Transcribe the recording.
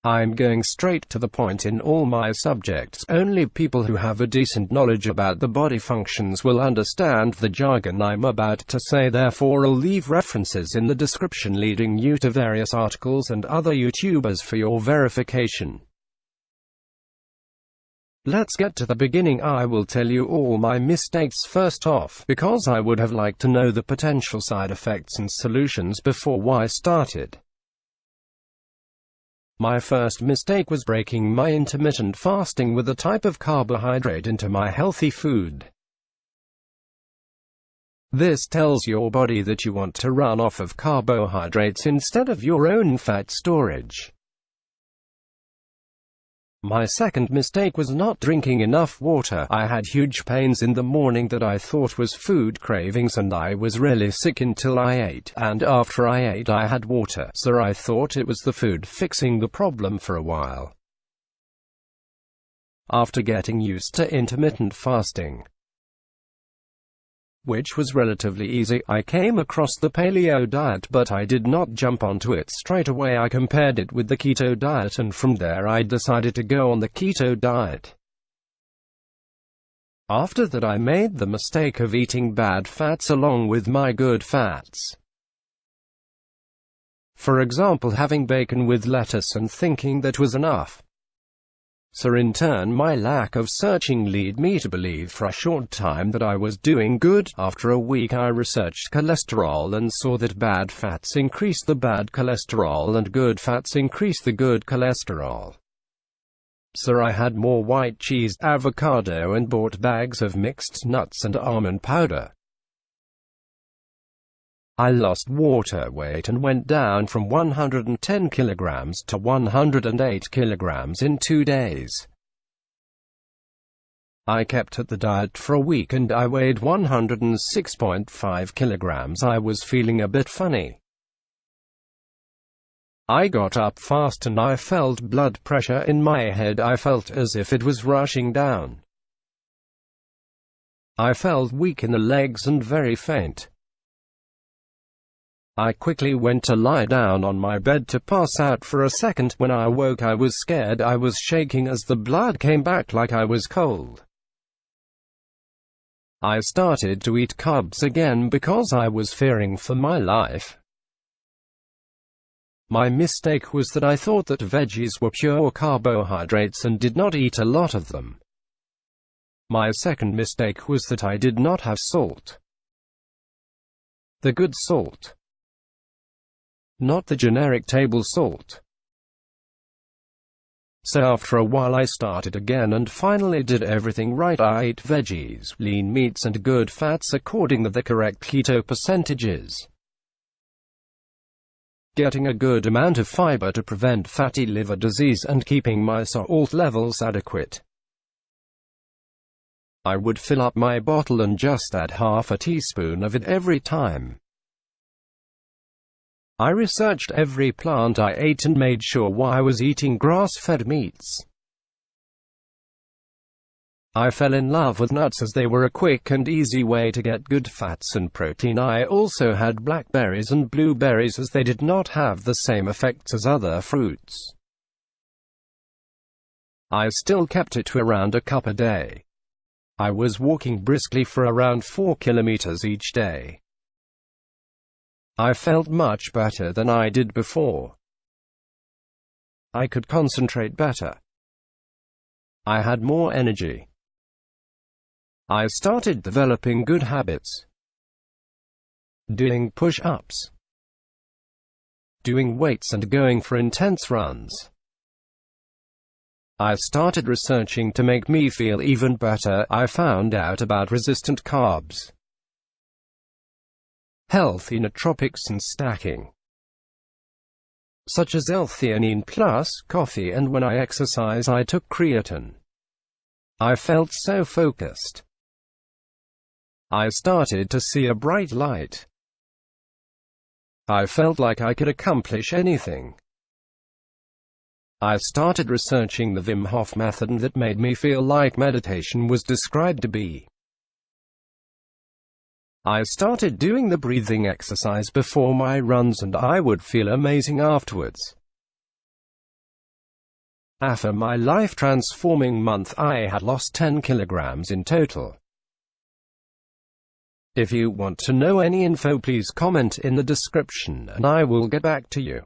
I'm going straight to the point in all my subjects. Only people who have a decent knowledge about the body functions will understand the jargon I'm about to say, therefore I'll leave references in the description leading you to various articles and other YouTubers for your verification. Let's get to the beginning. I will tell you all my mistakes first off, because I would have liked to know the potential side effects and solutions before I started. My first mistake was breaking my intermittent fasting with a type of carbohydrate into my healthy food. This tells your body that you want to run off of carbohydrates instead of your own fat storage. My second mistake was not drinking enough water. I had huge pains in the morning that I thought was food cravings, and I was really sick until I ate, and after I ate I had water, so I thought it was the food fixing the problem for a while. After getting used to intermittent fasting, which was relatively easy, I came across the paleo diet, but I did not jump onto it straight away. I compared it with the keto diet, and from there I decided to go on the keto diet. After that I made the mistake of eating bad fats along with my good fats. For example, having bacon with lettuce and thinking that was enough. So in turn my lack of searching led me to believe for a short time that I was doing good. After a week I researched cholesterol and saw that bad fats increase the bad cholesterol and good fats increase the good cholesterol. So I had more white cheese, avocado, and bought bags of mixed nuts and almond powder. I lost water weight and went down from 110 kilograms to 108 kilograms in 2 days. I kept at the diet for a week and I weighed 106.5 kilograms. I was feeling a bit funny. I got up fast and I felt blood pressure in my head. I felt as if it was rushing down. I felt weak in the legs and very faint. I quickly went to lie down on my bed to pass out for a second. When I awoke I was scared. I was shaking as the blood came back like I was cold. I started to eat carbs again because I was fearing for my life. My mistake was that I thought that veggies were pure carbohydrates and did not eat a lot of them. My second mistake was that I did not have salt. The good salt. Not the generic table salt. So after a while I started again and finally did everything right. I ate veggies, lean meats and good fats according to the correct keto percentages. Getting a good amount of fiber to prevent fatty liver disease and keeping my salt levels adequate. I would fill up my bottle and just add half a teaspoon of it every time. I researched every plant I ate and made sure I was eating grass-fed meats. I fell in love with nuts as they were a quick and easy way to get good fats and protein. I also had blackberries and blueberries as they did not have the same effects as other fruits. I still kept it to around a cup a day. I was walking briskly for around 4 kilometers each day. I felt much better than I did before. I could concentrate better. I had more energy. I started developing good habits. Doing push-ups, doing weights and going for intense runs. I started researching to make me feel even better. I found out about resistant carbs, healthy nootropics and stacking, such as L-theanine plus coffee, and when I exercise I took creatine. I felt so focused. I started to see a bright light. I felt like I could accomplish anything. I started researching the Wim Hof method, and that made me feel like meditation was described to be. I started doing the breathing exercise before my runs and I would feel amazing afterwards. After my life-transforming month, I had lost 10 kilograms in total. If you want to know any info, please comment in the description and I will get back to you.